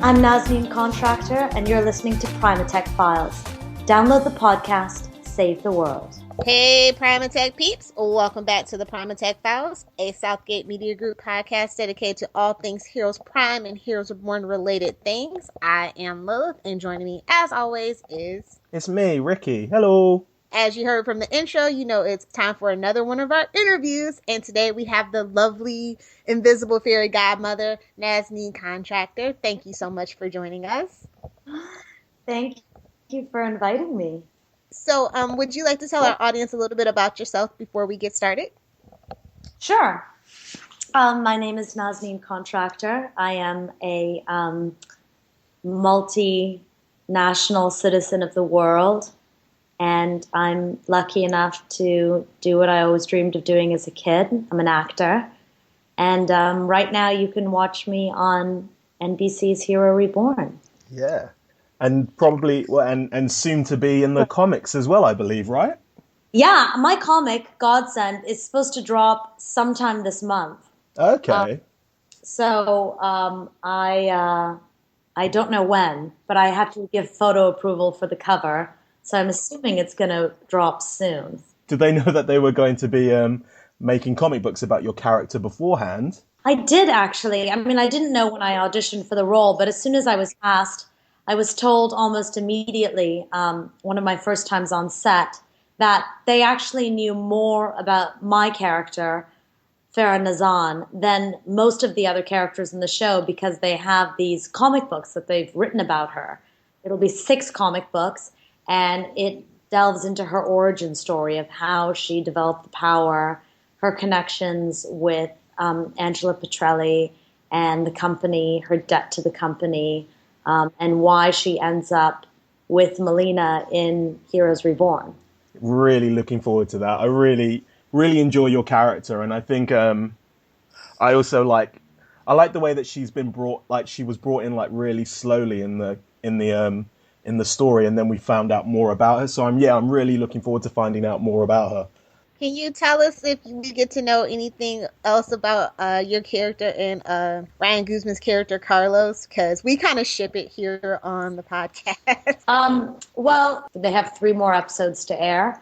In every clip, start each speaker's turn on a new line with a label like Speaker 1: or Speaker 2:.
Speaker 1: I'm Nazneen Contractor, and you're listening to Primatech Files. Download the podcast, save the world.
Speaker 2: Hey, Primatech peeps. Welcome back to the Primatech Files, a Southgate Media Group podcast dedicated to all things Heroes Prime and Heroes Reborn related things. I am Lilith, and joining me, as always, is...
Speaker 3: It's me, Ricky. Hello.
Speaker 2: As you heard from the intro, you know it's time for another one of our interviews. And today we have the lovely invisible fairy godmother, Nazneen Contractor. Thank you so much for joining us.
Speaker 1: Thank you for inviting me.
Speaker 2: So, would you like to tell our audience a little bit about yourself before we get started?
Speaker 1: Sure. My name is Nazneen Contractor. I am a multinational citizen of the world. And I'm lucky enough to do what I always dreamed of doing as a kid. I'm an actor. And right now you can watch me on NBC's Hero Reborn.
Speaker 3: Yeah. And probably, and soon to be in the comics as well, I believe, right?
Speaker 1: Yeah, my comic, Godsend, is supposed to drop sometime this month.
Speaker 3: Okay.
Speaker 1: I don't know when, but I have to give photo approval for the cover. So I'm assuming it's going to drop soon.
Speaker 3: Did they know that they were going to be making comic books about your character beforehand?
Speaker 1: I did, actually. I mean, I didn't know when I auditioned for the role, but as soon as I was cast, I was told almost immediately, one of my first times on set, that they actually knew more about my character, Farah Nazan, than most of the other characters in the show because they have these comic books that they've written about her. It'll be 6 comic books. And it delves into her origin story of how she developed the power, her connections with Angela Petrelli and the company, her debt to the company, and why she ends up with Melina in Heroes Reborn.
Speaker 3: Really looking forward to that. I really, really enjoy your character, and I think I also like the way that she's been brought, like she was brought in like really slowly in the story, and then we found out more about her. So I'm really looking forward to finding out more about her.
Speaker 2: Can you tell us if we get to know anything else about your character and Ryan Guzman's character, Carlos? Because we kind of ship it here on the podcast.
Speaker 1: Well, they have 3 more episodes to air.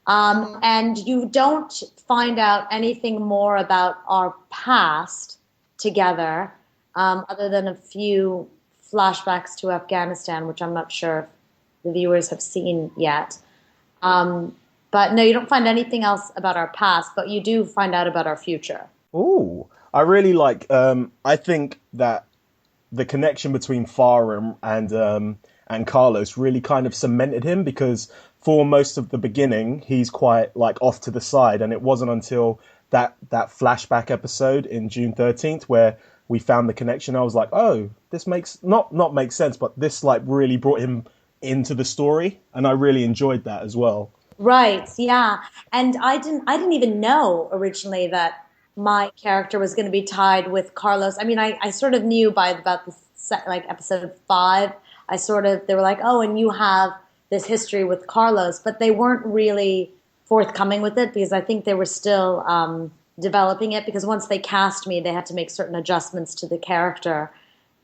Speaker 1: And you don't find out anything more about our past together, other than a few flashbacks to Afghanistan, which I'm not sure if the viewers have seen yet. But no, you don't find anything else about our past, but you do find out about our future.
Speaker 3: Ooh, I really like, I think that the connection between Farah and Carlos really kind of cemented him, because for most of the beginning, he's quite like off to the side. And it wasn't until that flashback episode in June 13th where we found the connection. I was like, oh, this makes not make sense, but this like really brought him into the story, and I really enjoyed that as well.
Speaker 1: Right, yeah. And I didn't even know originally that my character was going to be tied with Carlos. I mean, I sort of knew by about episode 5. They were like, oh, and you have this history with Carlos, but they weren't really forthcoming with it because I think they were still developing it, because once they cast me, they had to make certain adjustments to the character.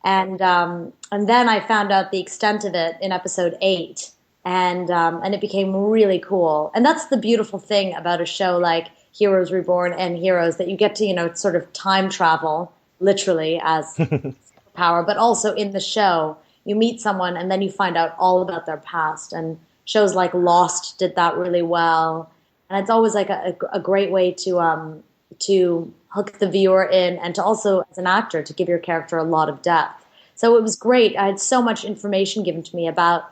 Speaker 1: And then I found out the extent of it in episode 8, and it became really cool. And that's the beautiful thing about a show like Heroes Reborn and Heroes, that you get to, sort of time travel, literally, as power, but also in the show, you meet someone and then you find out all about their past. And shows like Lost did that really well. And it's always like a great way to hook the viewer in, and to also, as an actor, to give your character a lot of depth. So it was great. I had so much information given to me about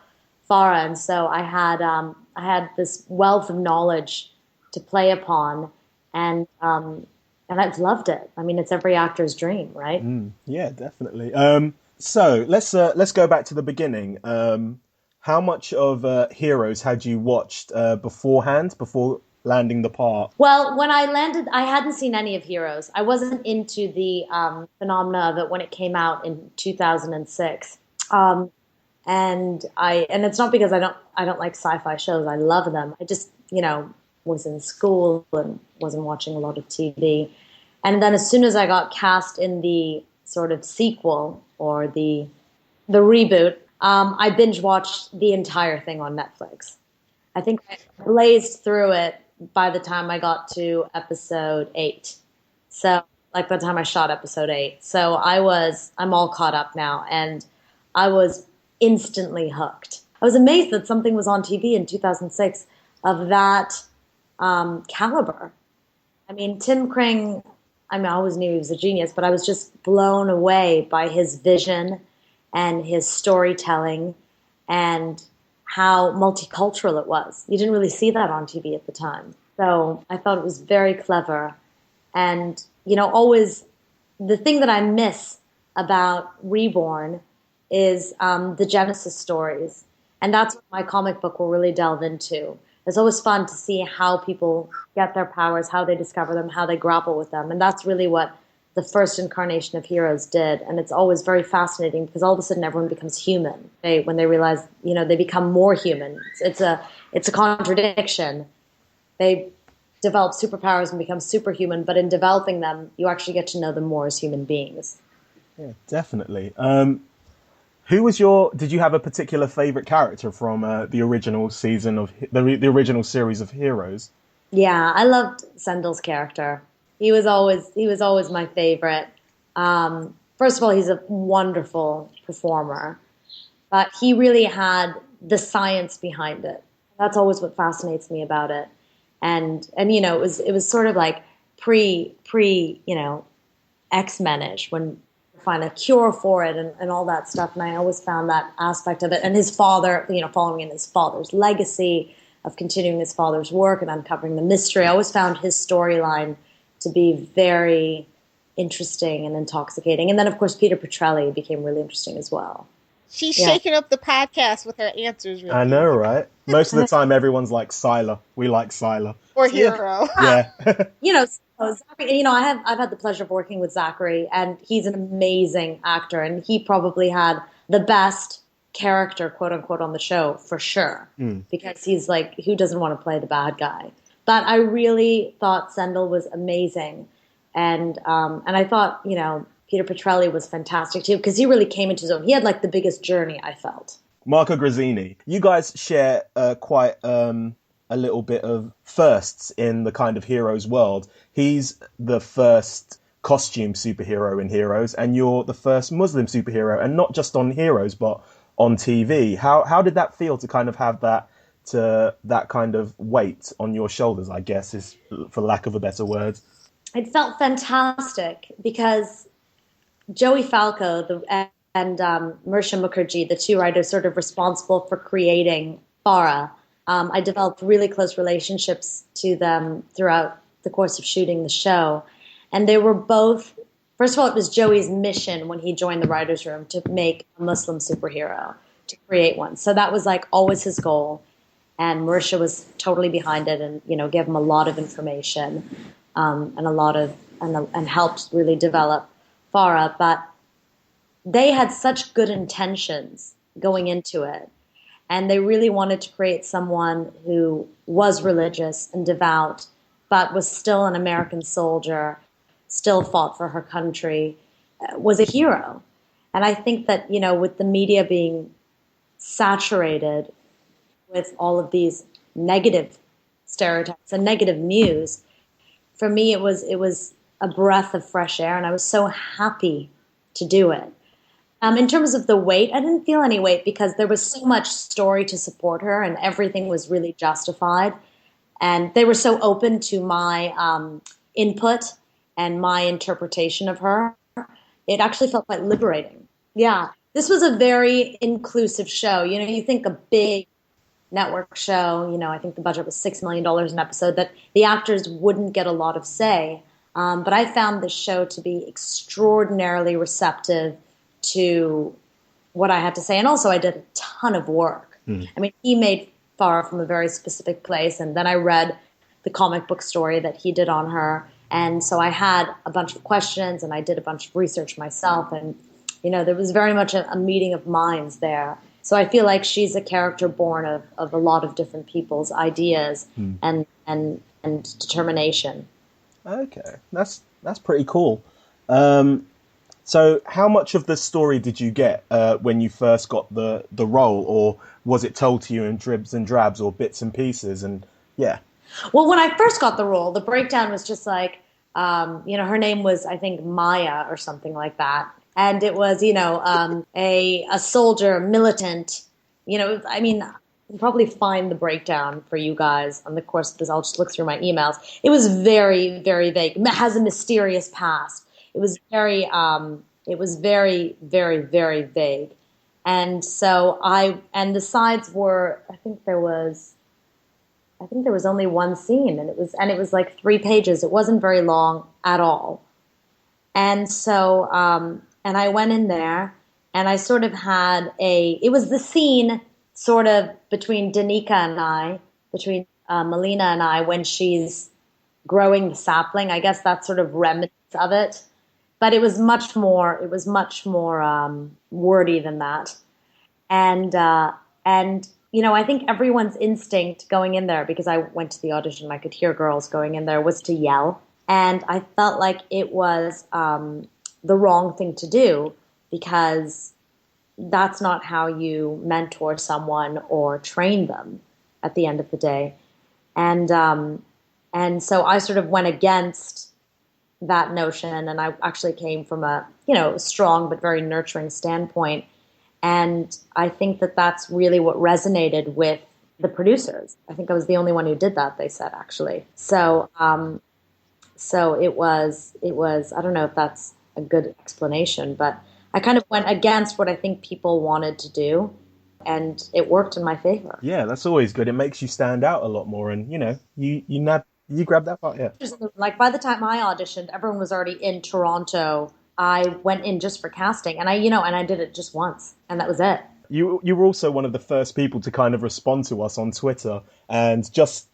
Speaker 1: Farah, and so I had this wealth of knowledge to play upon, and I've loved it. I mean, it's every actor's dream, right?
Speaker 3: Yeah, definitely. So let's go back to the beginning. How much of Heroes had you watched beforehand, before landing the part?
Speaker 1: Well, when I landed, I hadn't seen any of Heroes. I wasn't into the phenomena of it when it came out in 2006. And it's not because I don't like sci-fi shows. I love them. I just, was in school and wasn't watching a lot of TV. And then as soon as I got cast in the sort of sequel, or the the reboot. I binge watched the entire thing on Netflix. I think I blazed through it by the time I got to episode 8. So, like by the time I shot episode 8. So I'm all caught up now, and I was instantly hooked. I was amazed that something was on TV in 2006 of that caliber. I mean, Tim Kring, I mean, I always knew he was a genius, but I was just blown away by his vision and his storytelling and how multicultural it was. You didn't really see that on TV at the time. So I thought it was very clever. And, always the thing that I miss about Reborn is the Genesis stories. And that's what my comic book will really delve into. It's always fun to see how people get their powers, how they discover them, how they grapple with them. And that's really what the first incarnation of Heroes did. And it's always very fascinating because all of a sudden everyone becomes human. When they realize, they become more human. It's a contradiction. They develop superpowers and become superhuman, but in developing them, you actually get to know them more as human beings.
Speaker 3: Yeah, definitely. Did you have a particular favorite character from the original season of the original series of Heroes?
Speaker 1: Yeah, I loved Sendel's character. He was always my favorite. First of all, he's a wonderful performer, but he really had the science behind it. That's always what fascinates me about it. And it was sort of like pre X-Men-ish when find a cure for it and all that stuff. And I always found that aspect of it. And his father, following in his father's legacy of continuing his father's work and uncovering the mystery. I always found his storyline to be very interesting and intoxicating. And then, of course, Peter Petrelli became really interesting as well.
Speaker 2: She's shaking up the podcast with her answers. Really.
Speaker 3: I know, right? Most of the time, everyone's like Sylar. We like Sylar.
Speaker 2: Or Hero.
Speaker 3: Yeah.
Speaker 1: Zachary, I've had the pleasure of working with Zachary, and he's an amazing actor, and he probably had the best character, quote unquote, on the show for sure, because he's like, who doesn't want to play the bad guy? But I really thought Sendel was amazing, and I thought Peter Petrelli was fantastic too, because he really came into his own. He had like the biggest journey, I felt.
Speaker 3: Marco Grazzini, you guys share quite a little bit of firsts in the kind of Heroes world. He's the first costume superhero in Heroes, and you're the first Muslim superhero, and not just on Heroes, but on TV. How did that feel to kind of have that kind of weight on your shoulders, I guess, is for lack of a better word?
Speaker 1: It felt fantastic because Joey Falco and Marsha Mukherjee, the two writers sort of responsible for creating Farah, I developed really close relationships to them throughout the course of shooting the show. And they were both, first of all, it was Joey's mission when he joined the writer's room to make a Muslim superhero, to create one. So that was like always his goal. And Marsha was totally behind it and, gave him a lot of information and helped really develop Farah. But they had such good intentions going into it. And they really wanted to create someone who was religious and devout, but was still an American soldier, still fought for her country, was a hero. And I think that, with the media being saturated with all of these negative stereotypes and negative news, for me it was a breath of fresh air, and I was so happy to do it. In terms of the weight, I didn't feel any weight because there was so much story to support her and everything was really justified. And they were so open to my input and my interpretation of her. It actually felt quite liberating. Yeah, this was a very inclusive show. You think a big network show, I think the budget was $6 million an episode, that the actors wouldn't get a lot of say. But I found this show to be extraordinarily receptive to what I had to say. And also I did a ton of work. I mean, he made Farah from a very specific place. And then I read the comic book story that he did on her. And so I had a bunch of questions and I did a bunch of research myself. And, there was very much a meeting of minds there. So I feel like she's a character born of a lot of different people's ideas and determination.
Speaker 3: Okay. That's pretty cool. So, how much of the story did you get when you first got the role, or was it told to you in dribs and drabs or bits and pieces? And yeah,
Speaker 1: Well, when I first got the role, the breakdown was just like, her name was, I think, Maya or something like that. And it was, a soldier, militant, I mean, I'll probably find the breakdown for you guys on the course of this. I'll just look through my emails. It was very, very vague. It has a mysterious past. It was very, very, very vague. And so and the sides were, I think there was only one scene, and it was like 3 pages. It wasn't very long at all. And so, and I went in there, and I sort of had it was the scene sort of between Danica and I, between Melina and I, when she's growing the sapling. I guess that's sort of remnants of it. But it was much more wordy than that. And I think everyone's instinct going in there, because I went to the audition, I could hear girls going in there, was to yell. And I felt like it was the wrong thing to do, because that's not how you mentor someone or train them at the end of the day. And so I sort of went against that notion, and I actually came from a strong but very nurturing standpoint. And I think that that's really what resonated with the producers. I think I was the only one who did that, they said, actually. So it was, I don't know if that's a good explanation, but I kind of went against what I think people wanted to do, and it worked in my favor.
Speaker 3: yeah, that's always good. It makes you stand out a lot more, and you grab that part, yeah.
Speaker 1: Like, by the time I auditioned, everyone was already in Toronto. I went in just for casting, and I did it just once, and that was it.
Speaker 3: You were also one of the first people to kind of respond to us on Twitter, and just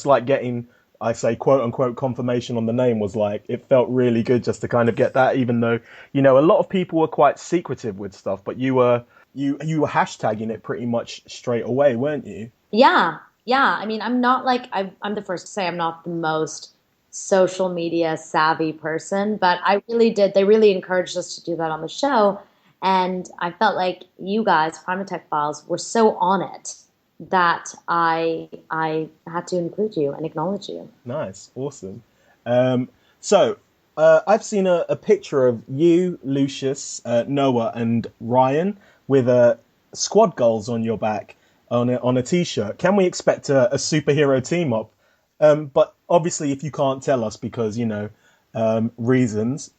Speaker 3: like getting, I say, quote unquote, confirmation on the name was like, it felt really good just to kind of get that, even though, a lot of people were quite secretive with stuff, but you were hashtagging it pretty much straight away, weren't you?
Speaker 1: Yeah. Yeah. I mean, I'm not like, I'm the first to say I'm not the most social media savvy person, but they really encouraged us to do that on the show. And I felt like you guys, Primatech Files, were so on it that I had to include you and acknowledge you.
Speaker 3: Nice. Awesome. So I've seen a picture of you, Lucius, Noah, and Ryan with squad goals on your back on a t-shirt. Can we expect a superhero team up? But obviously, if you can't tell us because reasons,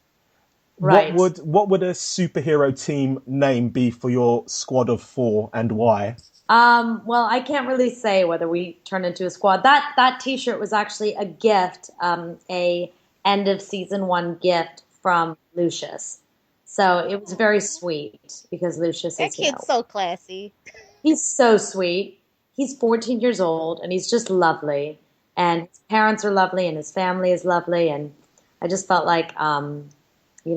Speaker 1: Right.
Speaker 3: what would a superhero team name be for your squad of 4, and why?
Speaker 1: Well, I can't really say whether we turn into a squad. That T-shirt was actually a gift, a end of season 1 gift from Lucius. So it was very sweet, because Lucius
Speaker 2: That
Speaker 1: is,
Speaker 2: kid's so classy.
Speaker 1: he's so sweet. He's 14 years old, and he's just lovely. And his parents are lovely, and his family is lovely. And I just felt like, we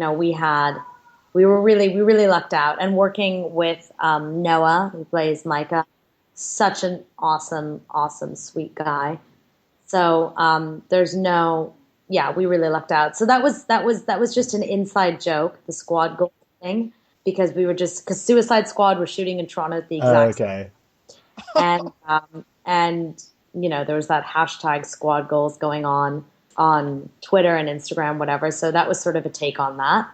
Speaker 1: really lucked out. And working with Noah, who plays Micah, such an awesome, awesome, sweet guy. So we really lucked out. So that was just an inside joke, the squad goal thing, because because Suicide Squad was shooting in Toronto at the exact
Speaker 3: Okay.
Speaker 1: and there was that hashtag squad goals going on Twitter and Instagram, whatever. So that was sort of a take on that.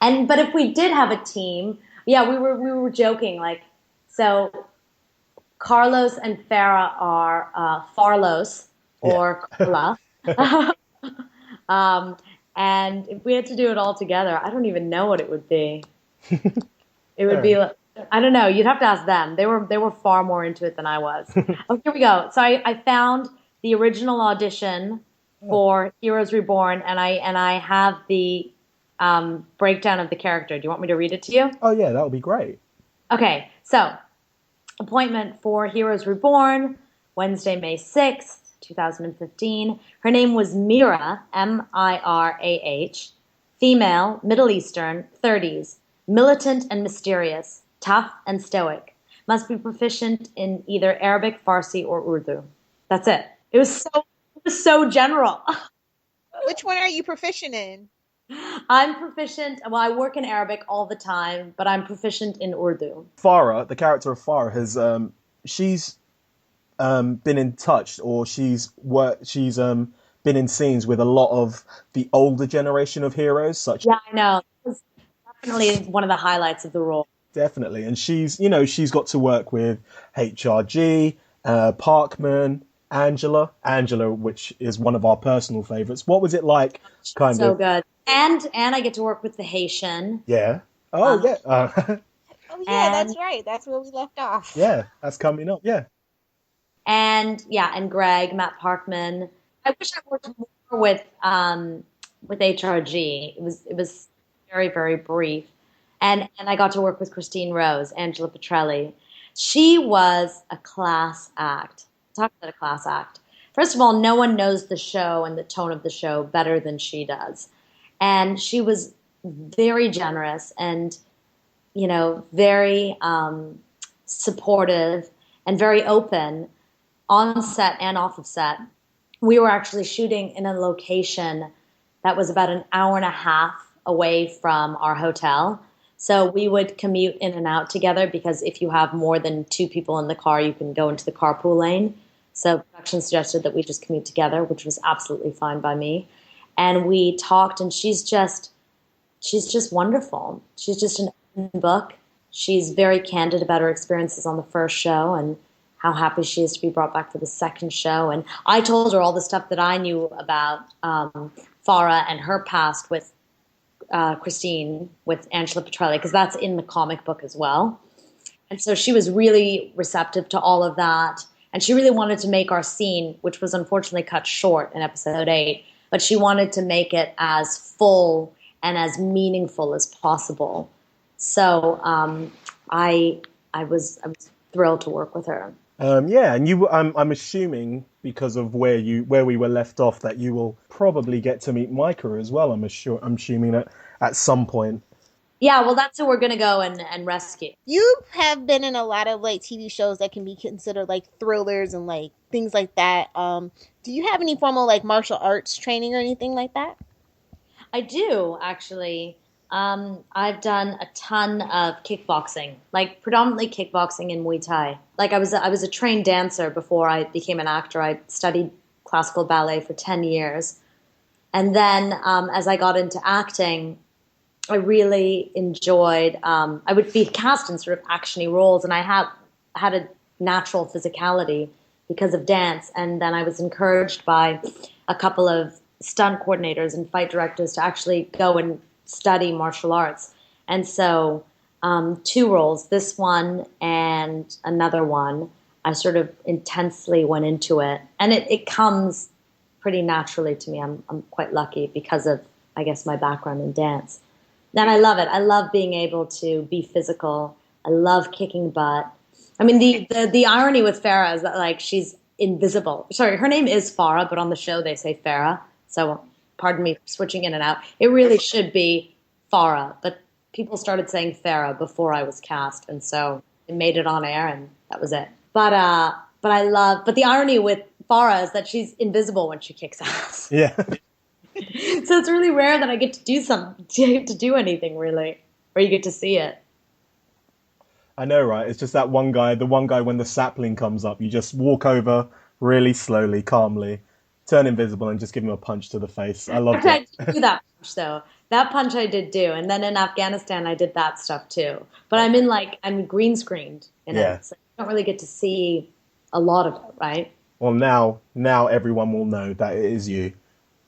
Speaker 1: But if we did have a team, yeah, we were joking, like, so Carlos and Farah are Farlos or Carla. And if we had to do it all together, I don't even know what it would be. It would be, I don't know. You'd have to ask them. They were far more into it than I was. Oh, here we go. So I found the original audition for Heroes Reborn, and I have the breakdown of the character. Do you want me to read it to you?
Speaker 3: Oh yeah, that would be great.
Speaker 1: Okay, so appointment for Heroes Reborn, Wednesday, May 6th, 2015. Her name was Mira, Mirah, female, Middle Eastern, 30s, militant and mysterious, tough and stoic. Must be proficient in either Arabic, Farsi, or Urdu. That's it. It was so general.
Speaker 2: Which one are you proficient in?
Speaker 1: I'm proficient. Well, I work in Arabic all the time, but I'm proficient in Urdu.
Speaker 3: Farah, the character of Farah, has she's been in touch, or she's been in scenes with a lot of the older generation of heroes, such
Speaker 1: Yeah, I know. It was definitely one of the highlights of the role.
Speaker 3: definitely, and she's got to work with HRG, Parkman, Angela, which is one of our personal favorites. What was it like, kind
Speaker 1: So
Speaker 3: of?
Speaker 1: good. And I get to work with the Haitian.
Speaker 3: Yeah. Oh
Speaker 1: Um,
Speaker 3: yeah.
Speaker 2: Oh yeah, that's
Speaker 1: and
Speaker 2: right. That's where we left off.
Speaker 3: Yeah, that's coming up. Yeah.
Speaker 1: and yeah, and Greg, Matt Parkman. I wish I worked more with HRG. It was very, very brief. And I got to work with Christine Rose, Angela Petrelli. She was a class act. Talk about a class act. First of all, no one knows the show and the tone of the show better than she does. And she was very generous and, very supportive and very open on set and off of set. We were actually shooting in a location that was about an hour and a half away from our hotel. So we would commute in and out together because if you have more than two people in the car, you can go into the carpool lane. So production suggested that we just commute together, which was absolutely fine by me. And we talked, and she's just wonderful. She's just an open book. She's very candid about her experiences on the first show and how happy she is to be brought back for the second show. And I told her all the stuff that I knew about Farah and her past with Christine, with Angela Petrelli, because that's in the comic book as well. And so she was really receptive to all of that. And she really wanted to make our scene, which was unfortunately cut short in episode 8, but she wanted to make it as full and as meaningful as possible. So I was thrilled to work with her.
Speaker 3: Yeah, and I'm assuming because of where we were left off that you will probably get to meet Micah as well. I'm assuming that at some point.
Speaker 1: Yeah, well, that's who we're going to go and rescue.
Speaker 2: You have been in a lot of like TV shows that can be considered like thrillers and like things like that. Do you have any formal like martial arts training or anything like that?
Speaker 1: I do, actually. I've done a ton of kickboxing, like predominantly kickboxing and Muay Thai. Like I was a trained dancer before I became an actor. I studied classical ballet for 10 years. And then as I got into acting, I really enjoyed. I would be cast in sort of actiony roles, and I had a natural physicality because of dance. And then I was encouraged by a couple of stunt coordinators and fight directors to actually go and study martial arts. And so, two roles, this one and another one, I sort of intensely went into it, and it comes pretty naturally to me. I'm quite lucky because of, I guess, my background in dance. And I love it. I love being able to be physical. I love kicking butt. I mean, the irony with Farah is that like she's invisible. Sorry, her name is Farah, but on the show they say Farah. So pardon me for switching in and out. It really should be Farah, but people started saying Farah before I was cast, and so it made it on air, and that was it. But the irony with Farah is that she's invisible when she kicks ass.
Speaker 3: Yeah.
Speaker 1: So it's really rare that I get to do anything really, or you get to see it.
Speaker 3: I know, right? It's just that the one guy when the sapling comes up, you just walk over really slowly, calmly, turn invisible, and just give him a punch to the face. I loved
Speaker 1: I
Speaker 3: it.
Speaker 1: did do that punch though. That punch I did do, and then in Afghanistan I did that stuff too. But I'm green screened in
Speaker 3: Yeah.
Speaker 1: it, so you don't really get to see a lot of it, right?
Speaker 3: Well, now everyone will know that it is you.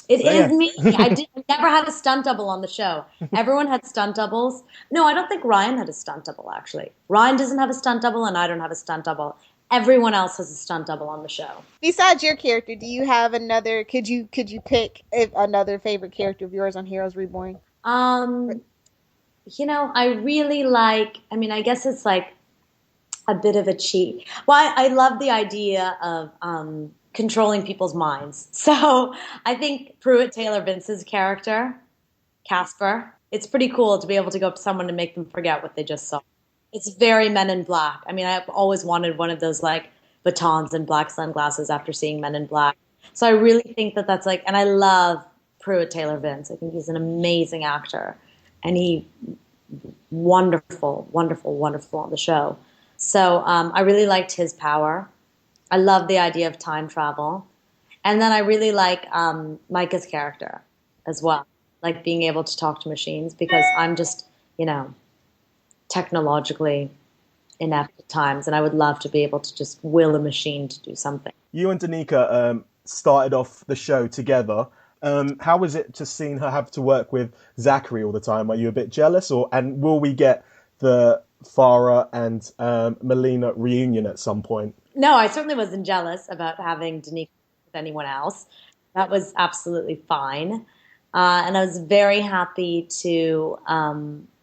Speaker 1: It
Speaker 3: So
Speaker 1: is
Speaker 3: yeah.
Speaker 1: me. I never had a stunt double on the show. Everyone had stunt doubles. No, I don't think Ryan had a stunt double, actually. Ryan doesn't have a stunt double, and I don't have a stunt double. Everyone else has a stunt double on the show.
Speaker 2: Besides your character, do you have another? Could you pick another favorite character of yours on Heroes Reborn?
Speaker 1: Um, I really like, I mean, I guess it's like a bit of a cheat. Well, I love the idea of controlling people's minds. So I think Pruitt Taylor Vince's character, Casper, it's pretty cool to be able to go up to someone and make them forget what they just saw. It's very Men in Black. I mean, I've always wanted one of those like batons and black sunglasses after seeing Men in Black. So I really think that that's like, and I love Pruitt Taylor Vince. I think he's an amazing actor, and he wonderful, wonderful, wonderful on the show. So I really liked his power. I love the idea of time travel, and then I really like Micah's character as well, like being able to talk to machines because I'm just, technologically inept at times, and I would love to be able to just will a machine to do something.
Speaker 3: You and Danica started off the show together. How was it to seeing her have to work with Zachary all the time? Are you a bit jealous, and will we get the Farah and Melina reunion at some point?
Speaker 1: No, I certainly wasn't jealous about having Danica with anyone else. That was absolutely fine. And I was very happy to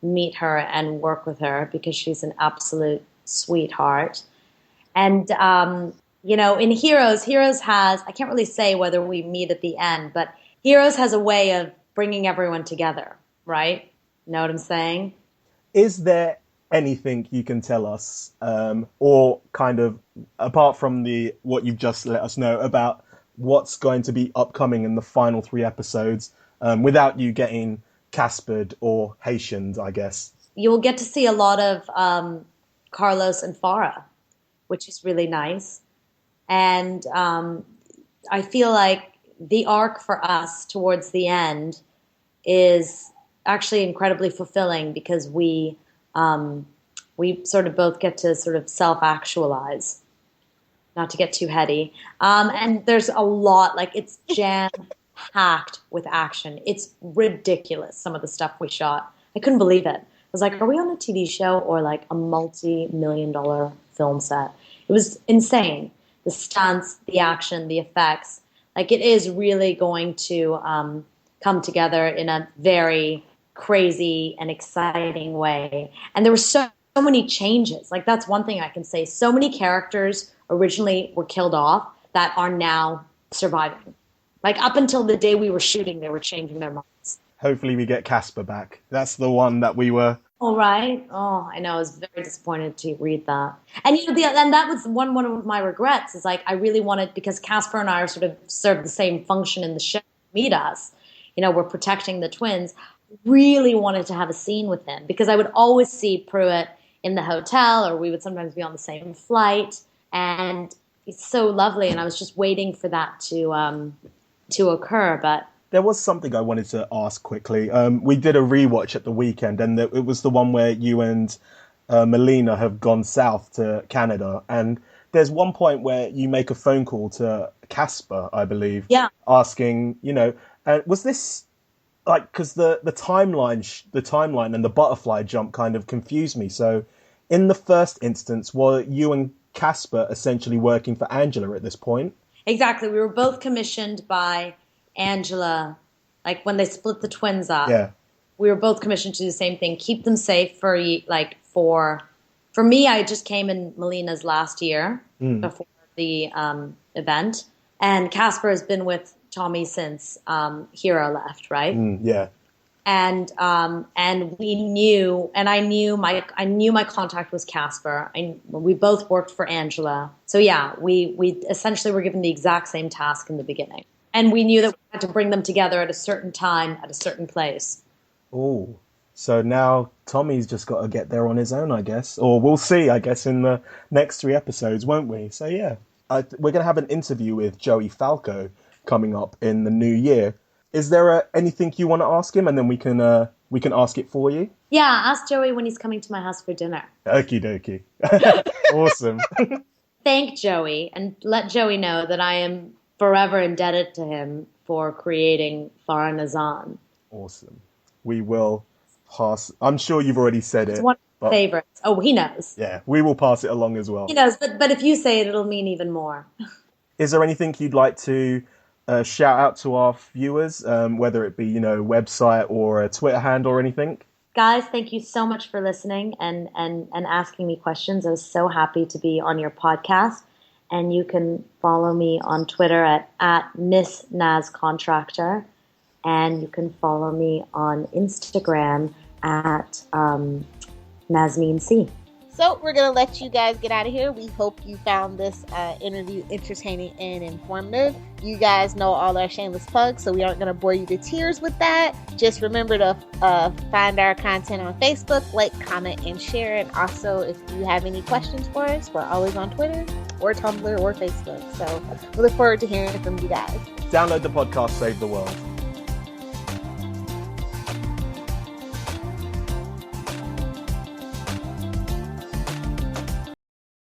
Speaker 1: meet her and work with her because she's an absolute sweetheart. And, in Heroes has, I can't really say whether we meet at the end, but Heroes has a way of bringing everyone together, right? Know what I'm saying?
Speaker 3: Is there anything you can tell us, or kind of, apart from what you've just let us know, about what's going to be upcoming in the final 3 episodes, without you getting Caspered or Haitianed, I guess?
Speaker 1: You'll get to see a lot of Carlos and Farah, which is really nice. And I feel like the arc for us towards the end is actually incredibly fulfilling because we sort of both get to sort of self-actualize, not to get too heady. And there's a lot, like it's jam-packed with action. It's ridiculous, some of the stuff we shot. I couldn't believe it. I was like, are we on a TV show or like a multi-million-dollar film set? It was insane. The stunts, the action, the effects. Like it is really going to come together in a very crazy and exciting way. And there were so many changes. Like that's one thing I can say. So many characters originally were killed off that are now surviving. Like up until the day we were shooting, they were changing their minds.
Speaker 3: Hopefully we get Casper back. That's the one that we were...
Speaker 1: All right. Oh, I know. I was very disappointed to read that. And and that was one of my regrets is like I really wanted, because Casper and I are sort of serve the same function in the show, meet us. We're protecting the twins. Really wanted to have a scene with him because I would always see Pruitt in the hotel, or we would sometimes be on the same flight, and it's so lovely. And I was just waiting for that to occur, but.
Speaker 3: There was something I wanted to ask quickly. We did a rewatch at the weekend, and it was the one where you and Melina have gone south to Canada. And there's one point where you make a phone call to Casper, I believe, asking, was this like, because the timeline and the butterfly jump kind of confused me. So, in the first instance, were you and Casper essentially working for Angela at this point?
Speaker 1: Exactly. We were both commissioned by Angela, like when they split the twins up.
Speaker 3: Yeah.
Speaker 1: We were both commissioned to do the same thing, keep them safe for me. I just came in Melina's last year before the event, and Casper has been with Tommy since Hero left, right?
Speaker 3: Yeah.
Speaker 1: And we knew, and I knew my contact was Casper. We both worked for Angela, so yeah, we essentially were given the exact same task in the beginning. And we knew that we had to bring them together at a certain time, at a certain place.
Speaker 3: Oh, so now Tommy's just got to get there on his own, I guess. Or we'll see, I guess, in the next 3 episodes, won't we? So, yeah. We're going to have an interview with Joey Falco coming up in the new year. Is there anything you want to ask him? And then we can ask it for you?
Speaker 1: Yeah, ask Joey when he's coming to my house for dinner.
Speaker 3: Okie dokie. Awesome.
Speaker 1: Thank Joey, and let Joey know that I am forever indebted to him for creating Farah Nazneen.
Speaker 3: Awesome. We will pass. I'm sure you've already said it.
Speaker 1: It's one of my favorites. Oh, he knows.
Speaker 3: Yeah, we will pass it along as well.
Speaker 1: He knows, but if you say it, it'll mean even more.
Speaker 3: Is there anything you'd like to shout out to our viewers, whether it be, website or a Twitter handle or anything?
Speaker 1: Guys, thank you so much for listening and asking me questions. I was so happy to be on your podcast. And you can follow me on Twitter at Miss Naz Contractor. And you can follow me on Instagram at Nazneen C.
Speaker 2: So we're going to let you guys get out of here. We hope you found this interview entertaining and informative. You guys know all our shameless plugs, so we aren't going to bore you to tears with that. Just remember to find our content on Facebook, like, comment, and share. And also, if you have any questions for us, we're always on Twitter or Tumblr or Facebook. So we look forward to hearing from you guys.
Speaker 3: Download the podcast, Save the World.